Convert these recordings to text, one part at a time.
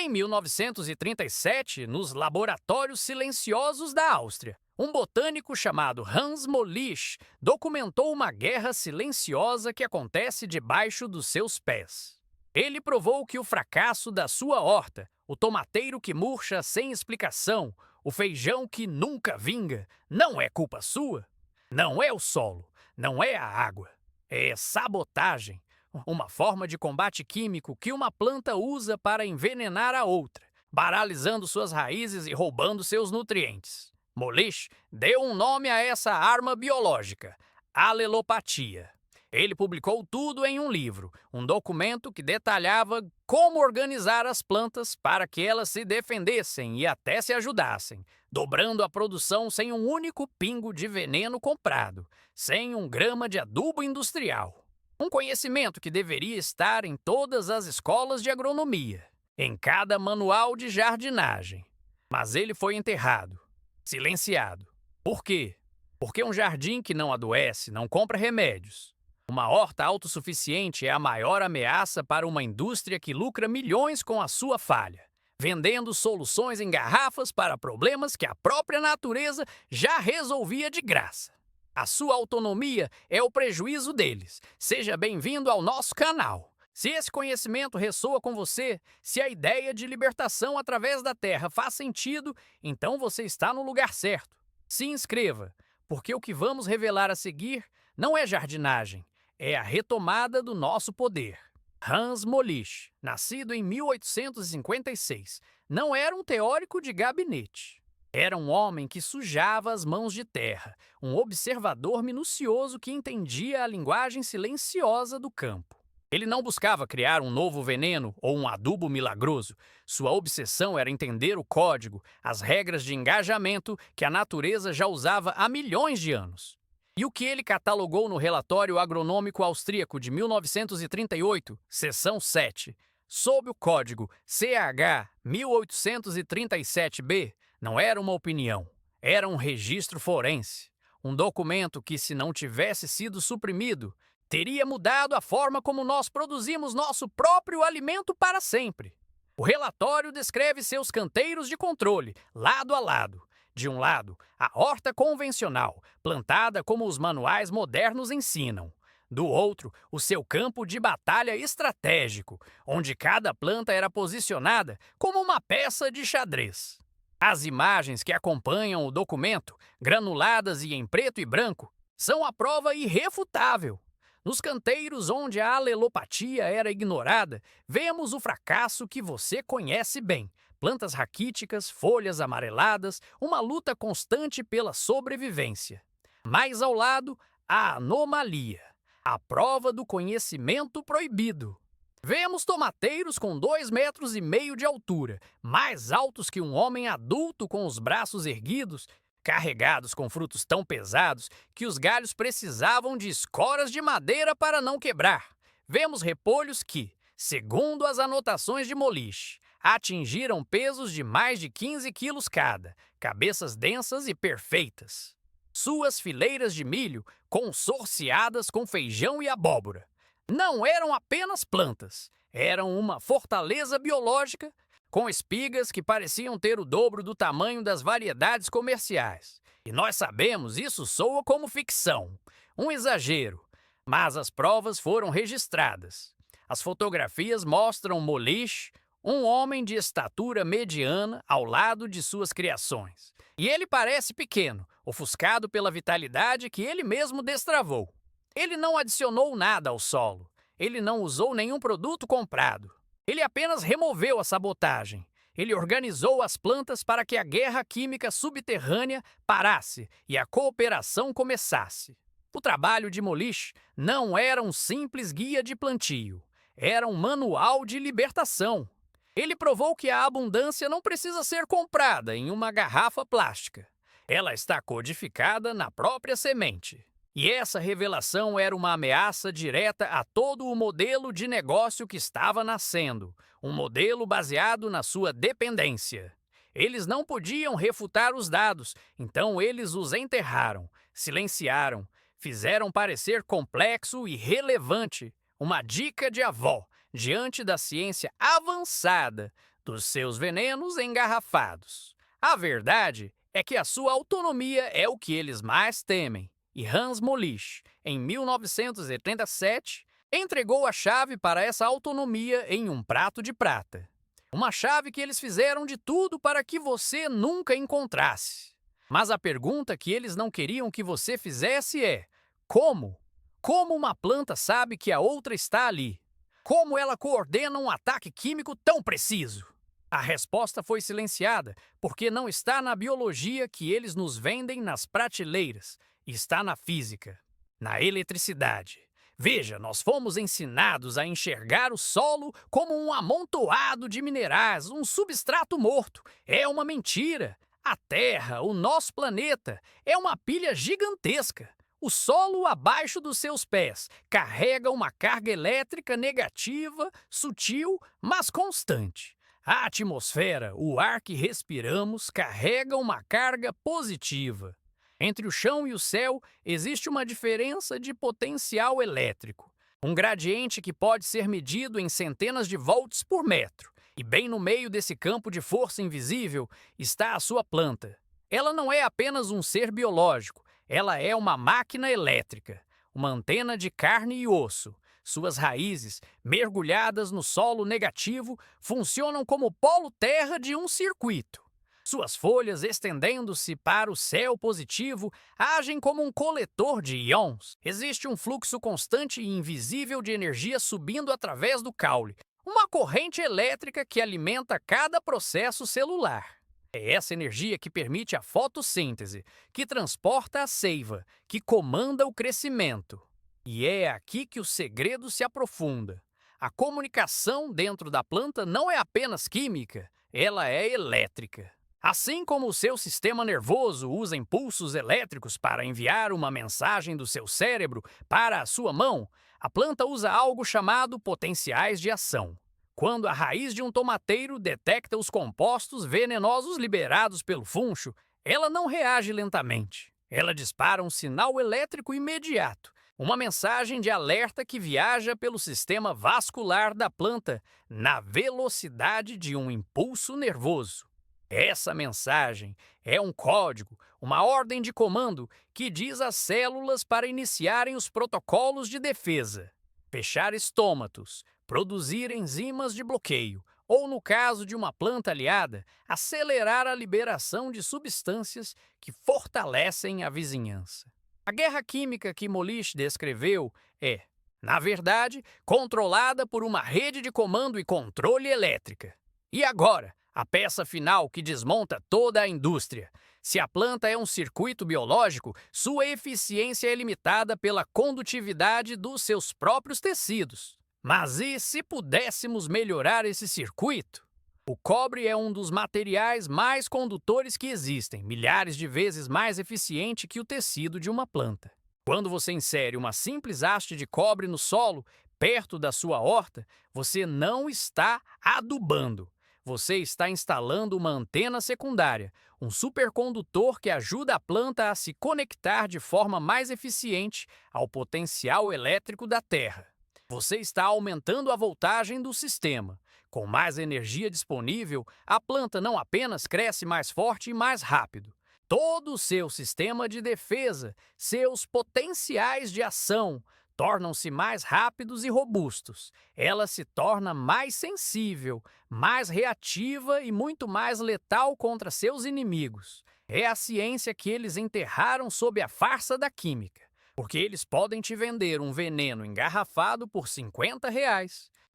Em 1937, nos laboratórios silenciosos da Áustria, um botânico chamado Hans Molich documentou uma guerra silenciosa que acontece debaixo dos seus pés. Ele provou que o fracasso da sua horta, o tomateiro que murcha sem explicação, o feijão que nunca vinga, não é culpa sua. Não é o solo, não é a água. É sabotagem, uma forma de combate químico que uma planta usa para envenenar a outra, paralisando suas raízes e roubando seus nutrientes. Molich deu um nome a essa arma biológica: alelopatia. Ele publicou tudo em um livro, um documento que detalhava como organizar as plantas para que elas se defendessem e até se ajudassem, dobrando a produção sem um único pingo de veneno comprado, sem um grama de adubo industrial. Um conhecimento que deveria estar em todas as escolas de agronomia, em cada manual de jardinagem. Mas ele foi enterrado, silenciado. Por quê? Porque um jardim que não adoece não compra remédios. Uma horta autossuficiente é a maior ameaça para uma indústria que lucra milhões com a sua falha, vendendo soluções em garrafas para problemas que a própria natureza já resolvia de graça. A sua autonomia é o prejuízo deles. Seja bem-vindo ao nosso canal. Se esse conhecimento ressoa com você, se a ideia de libertação através da terra faz sentido, então você está no lugar certo. Se inscreva, porque o que vamos revelar a seguir não é jardinagem, é a retomada do nosso poder. Hans Molich, nascido em 1856, não era um teórico de gabinete. Era um homem que sujava as mãos de terra, um observador minucioso que entendia a linguagem silenciosa do campo. Ele não buscava criar um novo veneno ou um adubo milagroso. Sua obsessão era entender o código, as regras de engajamento que a natureza já usava há milhões de anos. E o que ele catalogou no Relatório Agronômico Austríaco de 1938, seção 7, sob o código CH 1837b, não era uma opinião, era um registro forense. Um documento que, se não tivesse sido suprimido, teria mudado a forma como nós produzimos nosso próprio alimento para sempre. O relatório descreve seus canteiros de controle, lado a lado. De um lado, a horta convencional, plantada como os manuais modernos ensinam. Do outro, o seu campo de batalha estratégico, onde cada planta era posicionada como uma peça de xadrez. As imagens que acompanham o documento, granuladas e em preto e branco, são a prova irrefutável. Nos canteiros onde a alelopatia era ignorada, vemos o fracasso que você conhece bem. Plantas raquíticas, folhas amareladas, uma luta constante pela sobrevivência. Mais ao lado, a anomalia, a prova do conhecimento proibido. Vemos tomateiros com 2,5 metros de altura, mais altos que um homem adulto com os braços erguidos, carregados com frutos tão pesados que os galhos precisavam de escoras de madeira para não quebrar. Vemos repolhos que, segundo as anotações de Molich, atingiram pesos de mais de 15 quilos cada, cabeças densas e perfeitas. Suas fileiras de milho consorciadas com feijão e abóbora. Não eram apenas plantas, eram uma fortaleza biológica com espigas que pareciam ter o dobro do tamanho das variedades comerciais. E nós sabemos, isso soa como ficção, um exagero, mas as provas foram registradas. As fotografias mostram Molich, um homem de estatura mediana ao lado de suas criações. E ele parece pequeno, ofuscado pela vitalidade que ele mesmo destravou. Ele não adicionou nada ao solo. Ele não usou nenhum produto comprado. Ele apenas removeu a sabotagem. Ele organizou as plantas para que a guerra química subterrânea parasse e a cooperação começasse. O trabalho de Molich não era um simples guia de plantio. Era um manual de libertação. Ele provou que a abundância não precisa ser comprada em uma garrafa plástica. Ela está codificada na própria semente. E essa revelação era uma ameaça direta a todo o modelo de negócio que estava nascendo, um modelo baseado na sua dependência. Eles não podiam refutar os dados, então eles os enterraram, silenciaram, fizeram parecer complexo e relevante, uma dica de avó, diante da ciência avançada dos seus venenos engarrafados. A verdade é que a sua autonomia é o que eles mais temem. E Hans Molich, em 1987, entregou a chave para essa autonomia em um prato de prata. Uma chave que eles fizeram de tudo para que você nunca encontrasse. Mas a pergunta que eles não queriam que você fizesse é: como? Como uma planta sabe que a outra está ali? Como ela coordena um ataque químico tão preciso? A resposta foi silenciada, porque não está na biologia que eles nos vendem nas prateleiras, está na física, na eletricidade. Veja, nós fomos ensinados a enxergar o solo como um amontoado de minerais, um substrato morto. É uma mentira. A Terra, o nosso planeta, é uma pilha gigantesca. O solo abaixo dos seus pés carrega uma carga elétrica negativa, sutil, mas constante. A atmosfera, o ar que respiramos, carrega uma carga positiva. Entre o chão e o céu existe uma diferença de potencial elétrico, um gradiente que pode ser medido em centenas de volts por metro. E bem no meio desse campo de força invisível está a sua planta. Ela não é apenas um ser biológico, ela é uma máquina elétrica, uma antena de carne e osso. Suas raízes, mergulhadas no solo negativo, funcionam como polo terra de um circuito. Suas folhas, estendendo-se para o céu positivo, agem como um coletor de íons. Existe um fluxo constante e invisível de energia subindo através do caule, uma corrente elétrica que alimenta cada processo celular. É essa energia que permite a fotossíntese, que transporta a seiva, que comanda o crescimento. E é aqui que o segredo se aprofunda. A comunicação dentro da planta não é apenas química, ela é elétrica. Assim como o seu sistema nervoso usa impulsos elétricos para enviar uma mensagem do seu cérebro para a sua mão, a planta usa algo chamado potenciais de ação. Quando a raiz de um tomateiro detecta os compostos venenosos liberados pelo funcho, ela não reage lentamente. Ela dispara um sinal elétrico imediato, uma mensagem de alerta que viaja pelo sistema vascular da planta na velocidade de um impulso nervoso. Essa mensagem é um código, uma ordem de comando que diz às células para iniciarem os protocolos de defesa, fechar estômatos, produzir enzimas de bloqueio, ou, no caso de uma planta aliada, acelerar a liberação de substâncias que fortalecem a vizinhança. A guerra química que Molich descreveu é, na verdade, controlada por uma rede de comando e controle elétrica. E agora, a peça final que desmonta toda a indústria. Se a planta é um circuito biológico, sua eficiência é limitada pela condutividade dos seus próprios tecidos. Mas e se pudéssemos melhorar esse circuito? O cobre é um dos materiais mais condutores que existem, milhares de vezes mais eficiente que o tecido de uma planta. Quando você insere uma simples haste de cobre no solo, perto da sua horta, você não está adubando. Você está instalando uma antena secundária, um supercondutor que ajuda a planta a se conectar de forma mais eficiente ao potencial elétrico da Terra. Você está aumentando a voltagem do sistema. Com mais energia disponível, a planta não apenas cresce mais forte e mais rápido. Todo o seu sistema de defesa, seus potenciais de ação, tornam-se mais rápidos e robustos. Ela se torna mais sensível, mais reativa e muito mais letal contra seus inimigos. É a ciência que eles enterraram sob a farsa da química. Porque eles podem te vender um veneno engarrafado por R$ 50,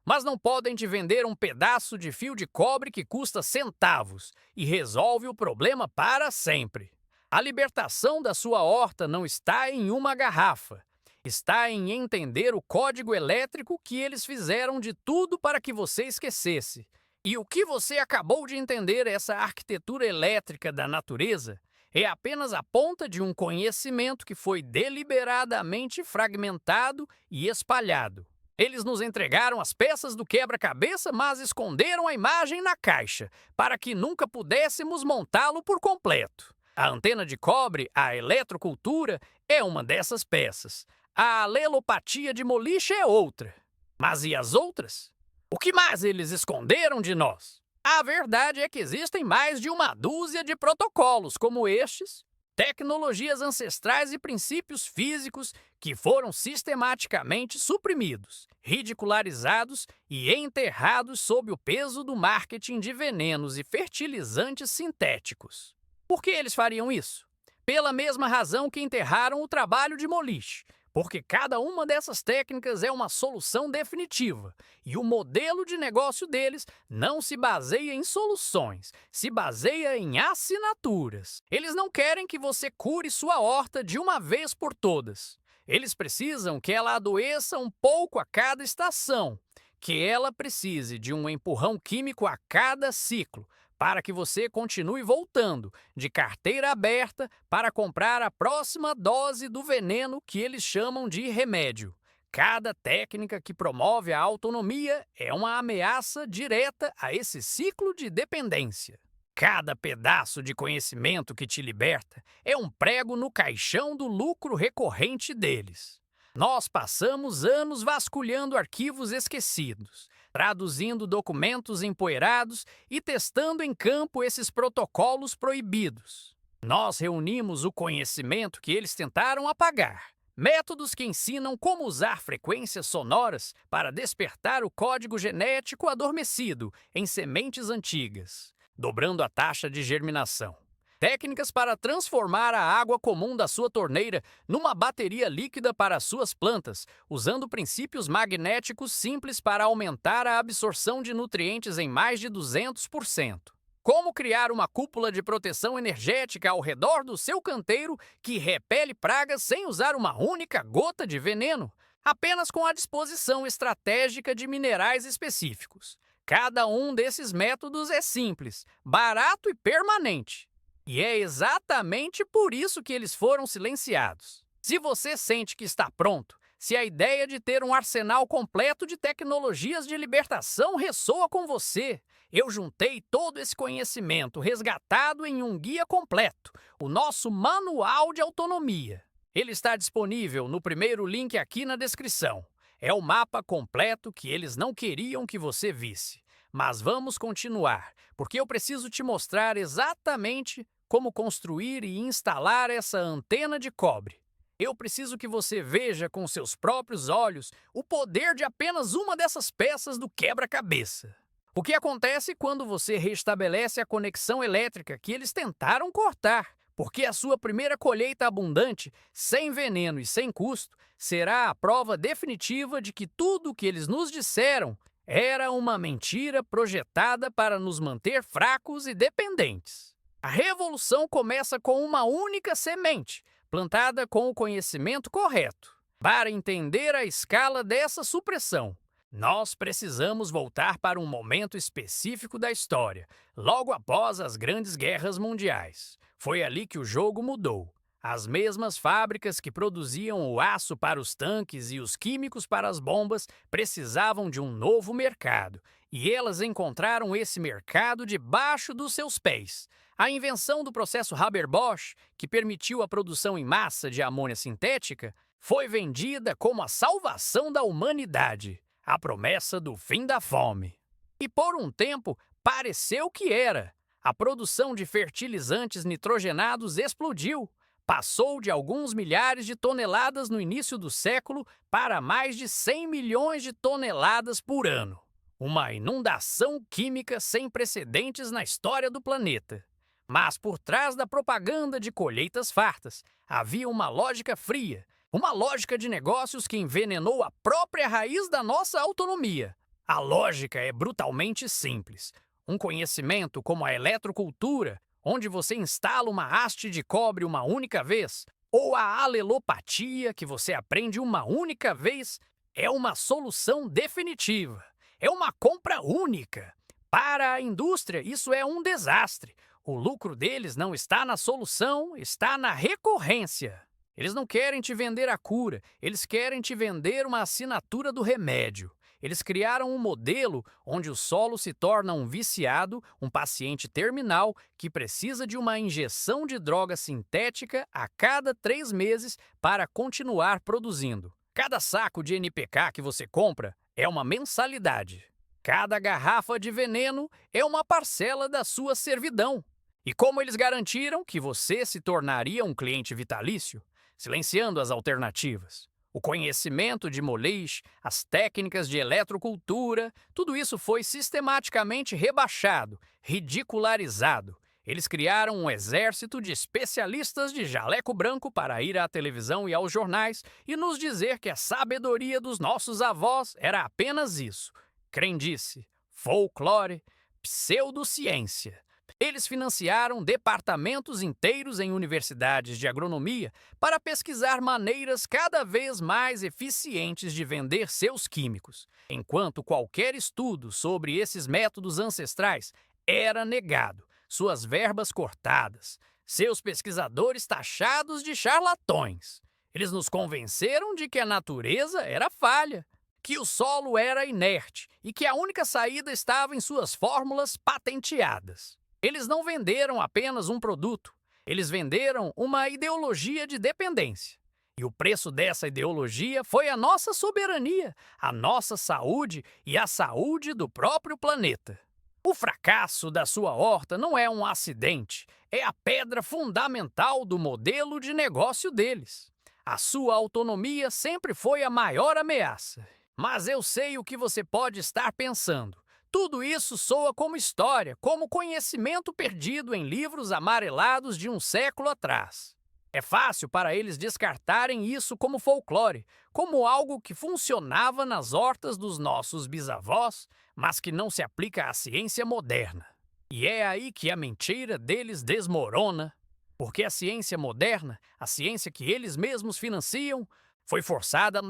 mas não podem te vender um pedaço de fio de cobre que custa centavos e resolve o problema para sempre. A libertação da sua horta não está em uma garrafa. Está em entender o código elétrico que eles fizeram de tudo para que você esquecesse. E o que você acabou de entender essa arquitetura elétrica da natureza é apenas a ponta de um conhecimento que foi deliberadamente fragmentado e espalhado. Eles nos entregaram as peças do quebra-cabeça, mas esconderam a imagem na caixa, para que nunca pudéssemos montá-lo por completo. A antena de cobre, a eletrocultura, é uma dessas peças. A alelopatia de Molich é outra. Mas e as outras? O que mais eles esconderam de nós? A verdade é que existem mais de uma dúzia de protocolos como estes, tecnologias ancestrais e princípios físicos que foram sistematicamente suprimidos, ridicularizados e enterrados sob o peso do marketing de venenos e fertilizantes sintéticos. Por que eles fariam isso? Pela mesma razão que enterraram o trabalho de Molich, porque cada uma dessas técnicas é uma solução definitiva, e o modelo de negócio deles não se baseia em soluções, se baseia em assinaturas. Eles não querem que você cure sua horta de uma vez por todas. Eles precisam que ela adoeça um pouco a cada estação, que ela precise de um empurrão químico a cada ciclo, para que você continue voltando de carteira aberta para comprar a próxima dose do veneno que eles chamam de remédio. Cada técnica que promove a autonomia é uma ameaça direta a esse ciclo de dependência. Cada pedaço de conhecimento que te liberta é um prego no caixão do lucro recorrente deles. Nós passamos anos vasculhando arquivos esquecidos, traduzindo documentos empoeirados e testando em campo esses protocolos proibidos. Nós reunimos o conhecimento que eles tentaram apagar. Métodos que ensinam como usar frequências sonoras para despertar o código genético adormecido em sementes antigas, dobrando a taxa de germinação. Técnicas para transformar a água comum da sua torneira numa bateria líquida para suas plantas, usando princípios magnéticos simples para aumentar a absorção de nutrientes em mais de 200%. Como criar uma cúpula de proteção energética ao redor do seu canteiro que repele pragas sem usar uma única gota de veneno, apenas com a disposição estratégica de minerais específicos. Cada um desses métodos é simples, barato e permanente. E é exatamente por isso que eles foram silenciados. Se você sente que está pronto, se a ideia de ter um arsenal completo de tecnologias de libertação ressoa com você, eu juntei todo esse conhecimento resgatado em um guia completo, o nosso Manual de Autonomia. Ele está disponível no primeiro link aqui na descrição. É o mapa completo que eles não queriam que você visse. Mas vamos continuar, porque eu preciso te mostrar exatamente como construir e instalar essa antena de cobre. Eu preciso que você veja com seus próprios olhos o poder de apenas uma dessas peças do quebra-cabeça. O que acontece quando você restabelece a conexão elétrica que eles tentaram cortar? Porque a sua primeira colheita abundante, sem veneno e sem custo, será a prova definitiva de que tudo o que eles nos disseram era uma mentira projetada para nos manter fracos e dependentes. A revolução começa com uma única semente, plantada com o conhecimento correto. Para entender a escala dessa supressão, nós precisamos voltar para um momento específico da história, logo após as grandes guerras mundiais. Foi ali que o jogo mudou. As mesmas fábricas que produziam o aço para os tanques e os químicos para as bombas precisavam de um novo mercado, e elas encontraram esse mercado debaixo dos seus pés. A invenção do processo Haber-Bosch, que permitiu a produção em massa de amônia sintética, foi vendida como a salvação da humanidade, a promessa do fim da fome. E por um tempo, pareceu que era. A produção de fertilizantes nitrogenados explodiu. Passou de alguns milhares de toneladas no início do século para mais de 100 milhões de toneladas por ano. Uma inundação química sem precedentes na história do planeta. Mas por trás da propaganda de colheitas fartas, havia uma lógica fria, uma lógica de negócios que envenenou a própria raiz da nossa autonomia. A lógica é brutalmente simples. Um conhecimento como a eletrocultura, onde você instala uma haste de cobre uma única vez, ou a alelopatia, que você aprende uma única vez, é uma solução definitiva. É uma compra única. Para a indústria, isso é um desastre. O lucro deles não está na solução, está na recorrência. Eles não querem te vender a cura, eles querem te vender uma assinatura do remédio. Eles criaram um modelo onde o solo se torna um viciado, um paciente terminal que precisa de uma injeção de droga sintética a cada 3 meses para continuar produzindo. Cada saco de NPK que você compra é uma mensalidade. Cada garrafa de veneno é uma parcela da sua servidão. E como eles garantiram que você se tornaria um cliente vitalício? Silenciando as alternativas. O conhecimento de Moleish, as técnicas de eletrocultura, tudo isso foi sistematicamente rebaixado, ridicularizado. Eles criaram um exército de especialistas de jaleco branco para ir à televisão e aos jornais e nos dizer que a sabedoria dos nossos avós era apenas isso: crendice, folclore, pseudociência. Eles financiaram departamentos inteiros em universidades de agronomia para pesquisar maneiras cada vez mais eficientes de vender seus químicos, enquanto qualquer estudo sobre esses métodos ancestrais era negado, suas verbas cortadas, seus pesquisadores taxados de charlatões. Eles nos convenceram de que a natureza era falha, que o solo era inerte e que a única saída estava em suas fórmulas patenteadas. Eles não venderam apenas um produto, eles venderam uma ideologia de dependência. E o preço dessa ideologia foi a nossa soberania, a nossa saúde e a saúde do próprio planeta. O fracasso da sua horta não é um acidente, é a pedra fundamental do modelo de negócio deles. A sua autonomia sempre foi a maior ameaça. Mas eu sei o que você pode estar pensando. Tudo isso soa como história, como conhecimento perdido em livros amarelados de um século atrás. É fácil para eles descartarem isso como folclore, como algo que funcionava nas hortas dos nossos bisavós, mas que não se aplica à ciência moderna. E é aí que a mentira deles desmorona, porque a ciência moderna, a ciência que eles mesmos financiam, foi forçada a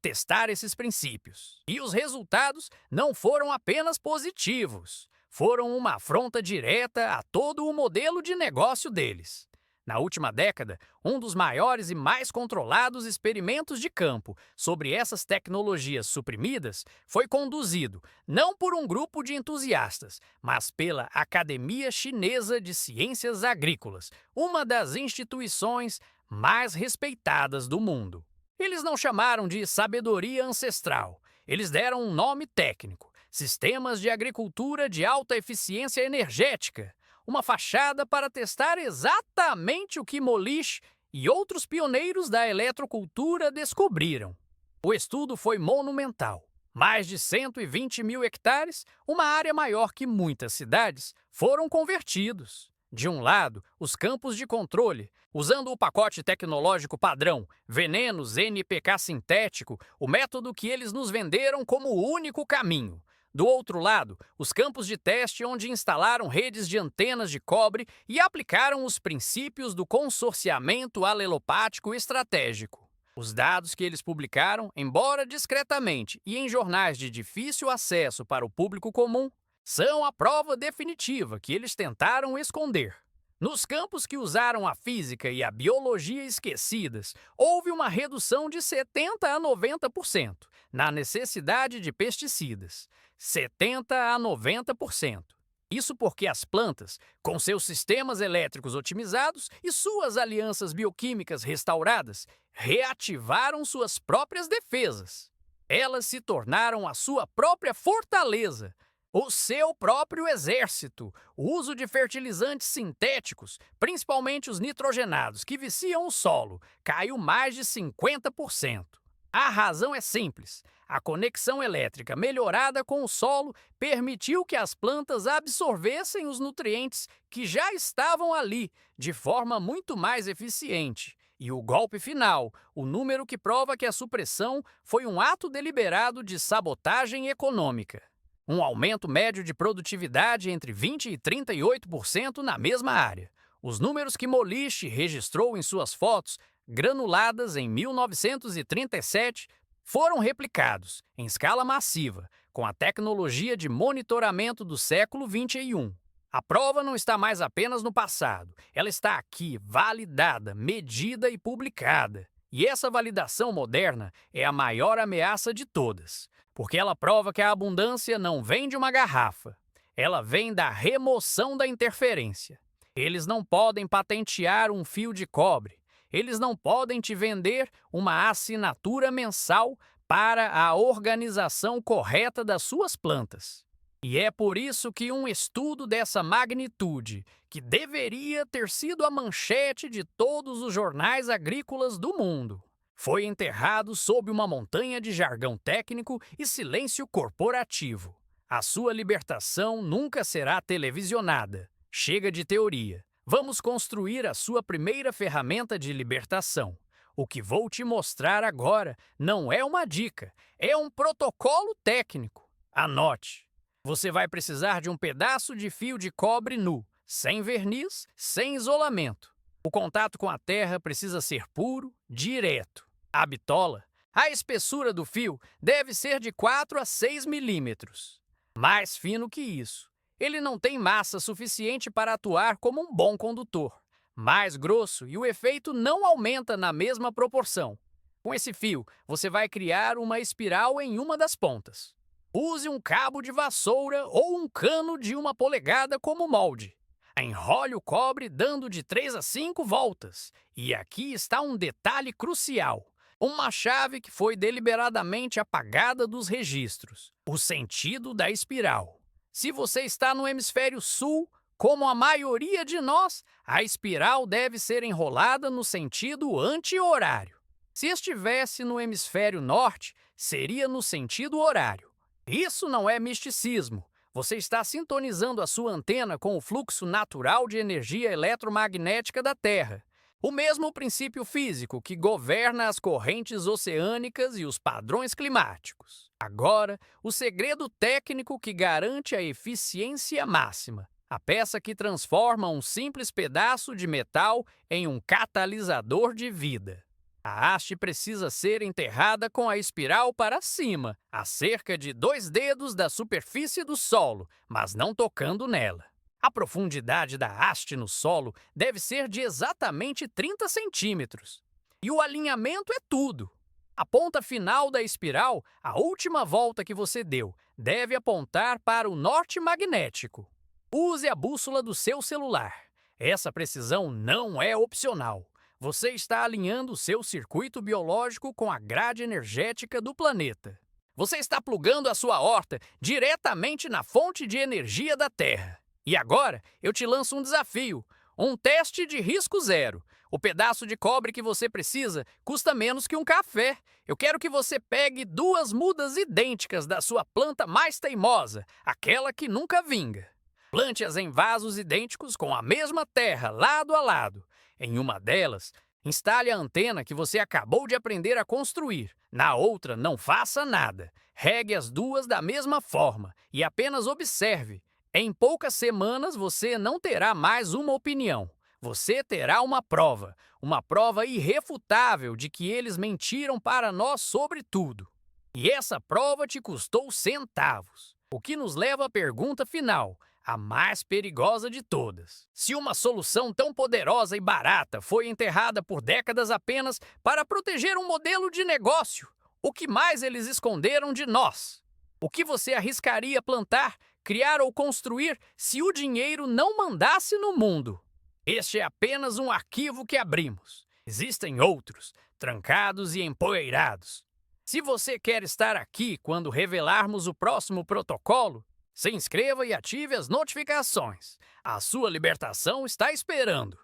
testar esses princípios. E os resultados não foram apenas positivos, foram uma afronta direta a todo o modelo de negócio deles. Na última década, um dos maiores e mais controlados experimentos de campo sobre essas tecnologias suprimidas foi conduzido não por um grupo de entusiastas, mas pela Academia Chinesa de Ciências Agrícolas, uma das instituições mais respeitadas do mundo. Eles não chamaram de sabedoria ancestral, eles deram um nome técnico: sistemas de agricultura de alta eficiência energética. Uma fachada para testar exatamente o que Moleish e outros pioneiros da eletrocultura descobriram. O estudo foi monumental. Mais de 120 mil hectares, uma área maior que muitas cidades, foram convertidos. De um lado, os campos de controle, usando o pacote tecnológico padrão, venenos NPK sintético, o método que eles nos venderam como o único caminho. Do outro lado, os campos de teste onde instalaram redes de antenas de cobre e aplicaram os princípios do consorciamento alelopático estratégico. Os dados que eles publicaram, embora discretamente e em jornais de difícil acesso para o público comum, são a prova definitiva que eles tentaram esconder. Nos campos que usaram a física e a biologia esquecidas, houve uma redução de 70% a 90% na necessidade de pesticidas. 70% a 90%. Isso porque as plantas, com seus sistemas elétricos otimizados e suas alianças bioquímicas restauradas, reativaram suas próprias defesas. Elas se tornaram a sua própria fortaleza, o seu próprio exército. O uso de fertilizantes sintéticos, principalmente os nitrogenados, que viciam o solo, caiu mais de 50%. A razão é simples. A conexão elétrica melhorada com o solo permitiu que as plantas absorvessem os nutrientes que já estavam ali de forma muito mais eficiente. E o golpe final, o número que prova que a supressão foi um ato deliberado de sabotagem econômica. Um aumento médio de produtividade entre 20% e 38% na mesma área. Os números que Moleish registrou em suas fotos, granuladas em 1937, foram replicados, em escala massiva, com a tecnologia de monitoramento do século XXI. A prova não está mais apenas no passado, ela está aqui, validada, medida e publicada. E essa validação moderna é a maior ameaça de todas, porque ela prova que a abundância não vem de uma garrafa, ela vem da remoção da interferência. Eles não podem patentear um fio de cobre. Eles não podem te vender uma assinatura mensal para a organização correta das suas plantas. E é por isso que um estudo dessa magnitude, que deveria ter sido a manchete de todos os jornais agrícolas do mundo, foi enterrado sob uma montanha de jargão técnico e silêncio corporativo. A sua libertação nunca será televisionada. Chega de teoria. Vamos construir a sua primeira ferramenta de libertação. O que vou te mostrar agora não é uma dica, é um protocolo técnico. Anote. Você vai precisar de um pedaço de fio de cobre nu, sem verniz, sem isolamento. O contato com a terra precisa ser puro, direto. A bitola, a espessura do fio deve ser de 4 a 6 milímetros. Mais fino que isso. Ele não tem massa suficiente para atuar como um bom condutor. Mais grosso e o efeito não aumenta na mesma proporção. Com esse fio, você vai criar uma espiral em uma das pontas. Use um cabo de vassoura ou um cano de 1 polegada como molde. Enrole o cobre dando de 3 a 5 voltas. E aqui está um detalhe crucial. Uma chave que foi deliberadamente apagada dos registros. O sentido da espiral. Se você está no hemisfério sul, como a maioria de nós, a espiral deve ser enrolada no sentido anti-horário. Se estivesse no hemisfério norte, seria no sentido horário. Isso não é misticismo. Você está sintonizando a sua antena com o fluxo natural de energia eletromagnética da Terra. O mesmo princípio físico que governa as correntes oceânicas e os padrões climáticos. Agora, o segredo técnico que garante a eficiência máxima. A peça que transforma um simples pedaço de metal em um catalisador de vida. A haste precisa ser enterrada com a espiral para cima, a cerca de 2 dedos da superfície do solo, mas não tocando nela. A profundidade da haste no solo deve ser de exatamente 30 centímetros. E o alinhamento é tudo. A ponta final da espiral, a última volta que você deu, deve apontar para o norte magnético. Use a bússola do seu celular. Essa precisão não é opcional. Você está alinhando o seu circuito biológico com a grade energética do planeta. Você está plugando a sua horta diretamente na fonte de energia da Terra. E agora, eu te lanço um desafio, um teste de risco zero. O pedaço de cobre que você precisa custa menos que um café. Eu quero que você pegue 2 mudas idênticas da sua planta mais teimosa, aquela que nunca vinga. Plante-as em vasos idênticos com a mesma terra, lado a lado. Em uma delas, instale a antena que você acabou de aprender a construir. Na outra, não faça nada. Regue as duas da mesma forma e apenas observe. Em poucas semanas, você não terá mais uma opinião. Você terá uma prova irrefutável de que eles mentiram para nós sobre tudo. E essa prova te custou centavos. O que nos leva à pergunta final, a mais perigosa de todas. Se uma solução tão poderosa e barata foi enterrada por décadas apenas para proteger um modelo de negócio, o que mais eles esconderam de nós? O que você arriscaria plantar, criar ou construir se o dinheiro não mandasse no mundo? Este é apenas um arquivo que abrimos. Existem outros, trancados e empoeirados. Se você quer estar aqui quando revelarmos o próximo protocolo, se inscreva e ative as notificações. A sua libertação está esperando.